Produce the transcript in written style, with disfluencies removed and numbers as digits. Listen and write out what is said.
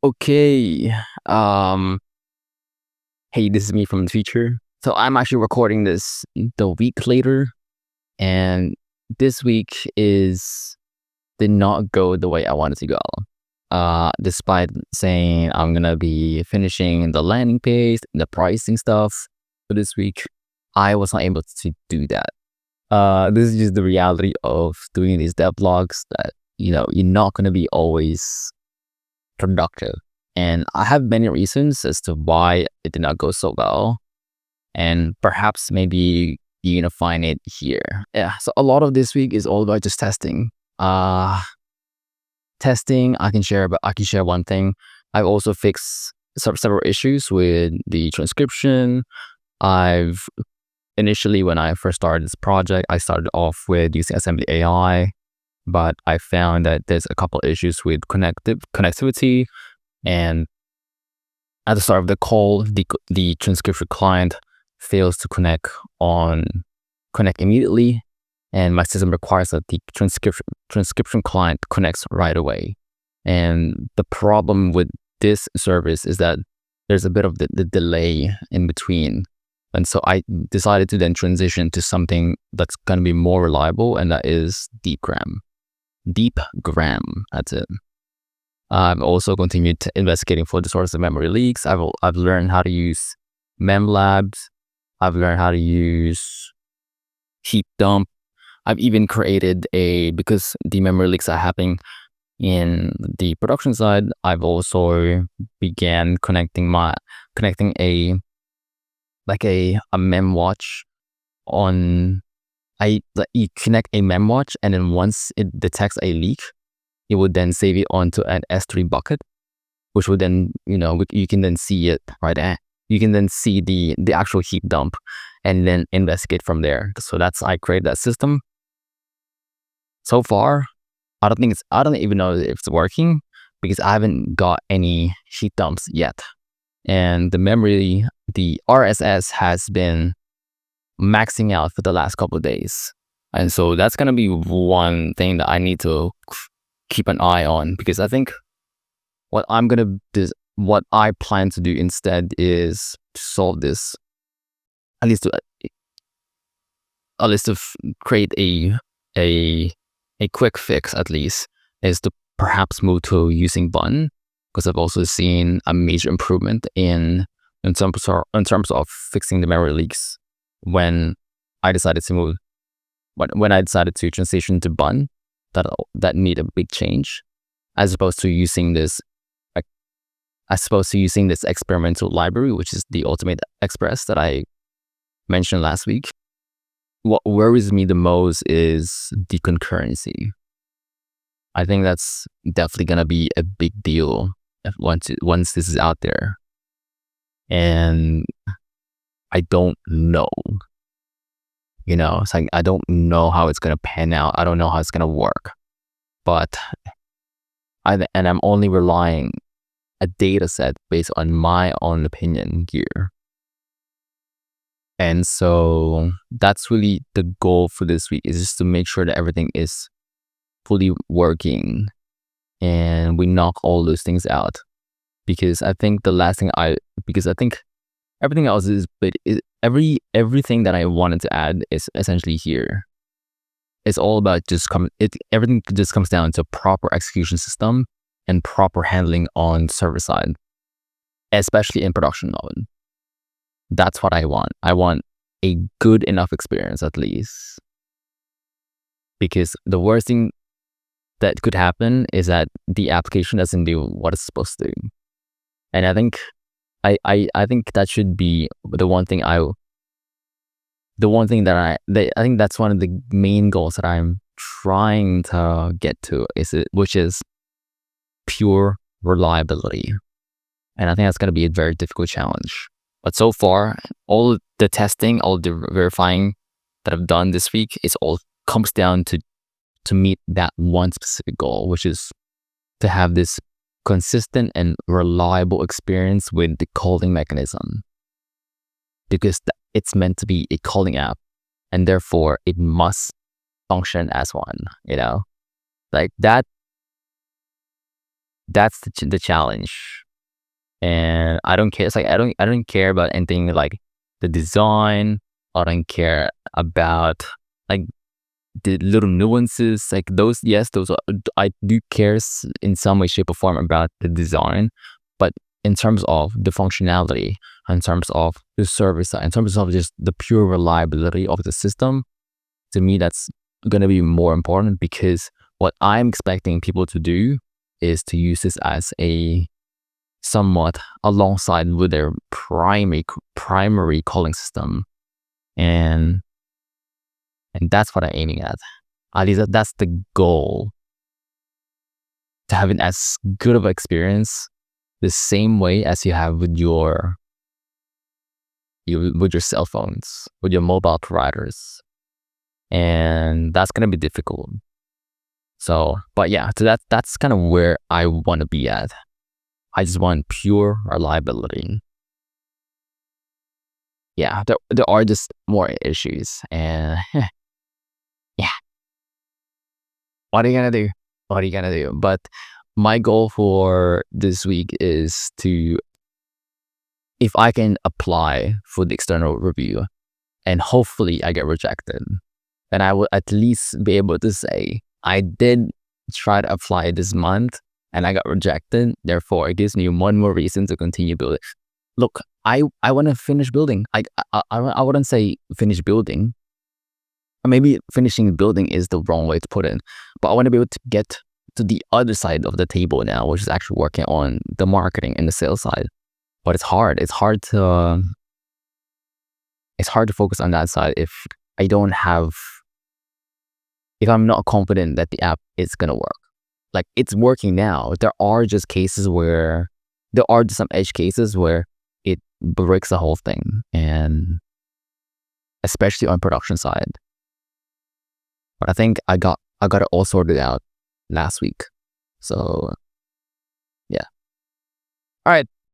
Okay. Um, hey, this is me from the future. So I'm actually recording this the week later, and this week is did not go the way I wanted to go. Despite saying I'm gonna be finishing the landing page, the pricing stuff for this week, I was not able to do that. This is just the reality of doing these devlogs that you're not gonna be always productive. And I have many reasons as to why it did not go so well. And perhaps maybe you're gonna find it here. Yeah. So a lot of this week is all about just testing. Uh testing I can share, but I can share one thing. I've also fixed several issues with the transcription. I've initially when I first started this project, I started off with using Assembly AI, but I found that there's a couple issues with connectivity. And at the start of the call, the transcription client fails to connect immediately, and my system requires that the transcription client connects right away. And the problem with this service is that there's a bit of the delay in between. And so I decided to then transition to something that's going to be more reliable, and that is DeepGram. DeepGram, that's it. I've also continued investigating for the source of memory leaks. I've learned how to use MemLabs. I've learned how to use heap dump. I've even created because the memory leaks are happening in the production side, I've also began connecting a MemWatch on. You connect a MemWatch, and then once it detects a leak, it would then save it onto an S3 bucket, which would then, you can then see it right there. You can then see the actual heap dump and then investigate from there. So I created that system. So far, I don't even know if it's working because I haven't got any heap dumps yet. And the RSS has been maxing out for the last couple of days. And so that's going to be one thing that I need to keep an eye on, because I think what I plan to do instead is to solve this, at least to create a quick fix, at least, is to perhaps move to using Bun, because I've also seen a major improvement in terms of fixing the memory leaks when I decided to transition to Bun. That need a big change, as opposed to using this experimental library, which is the Ultimate Express that I mentioned last week. What worries me the most is the concurrency. I think that's definitely gonna be a big deal once this is out there, and I don't know. It's like I don't know how it's gonna pan out. I don't know how it's gonna work, but I'm only relying a data set based on my own opinion here. And so that's really the goal for this week, is just to make sure that everything is fully working and we knock all those things out. Because I think everything else is, but everything that I wanted to add is essentially here. It's all about everything just comes down to proper execution system and proper handling on server side, especially in production mode. That's what I want. I want a good enough experience, at least. Because the worst thing that could happen is that the application doesn't do what it's supposed to do. And I think I think that should be the one thing I think that's one of the main goals that I'm trying to get to, which is pure reliability. And I think that's going to be a very difficult challenge. But so far, all the testing, all the verifying that I've done this week, comes down to meet that one specific goal, which is to have this consistent and reliable experience with the calling mechanism. Because it's meant to be a calling app, and therefore it must function as one, like that. That's the challenge. And I don't care. It's like I don't care about anything like the design. I don't care about like the little nuances. Like those, yes, those are, I do care in some way, shape, or form about the design, but in terms of the functionality, in terms of the service, in terms of just the pure reliability of the system, to me that's gonna be more important, because what I'm expecting people to do is to use this as a somewhat alongside with their primary calling system, and that's what I'm aiming at. At least that's the goal, to have it as good of an experience the same way as you have with your cell phones, with your mobile providers, and that's gonna be difficult. So, but yeah, so that's kind of where I want to be at. I just want pure reliability. Yeah, there are just more issues, and yeah, what are you gonna do? What are you gonna do? But my goal for this week is to, if I can apply for the external review and hopefully I get rejected, then I will at least be able to say, I did try to apply this month and I got rejected. Therefore, it gives me one more reason to continue building. Look, I want to finish building. I wouldn't say finish building. Maybe finishing building is the wrong way to put it, but I want to be able to get to the other side of the table now, which is actually working on the marketing and the sales side. But it's hard. It's hard to focus on that side if I don't have, if I'm not confident that the app is gonna work. Like, it's working now. There are just some edge cases where it breaks the whole thing, and especially on production side. But I think I got it all sorted out last week. So yeah. All right.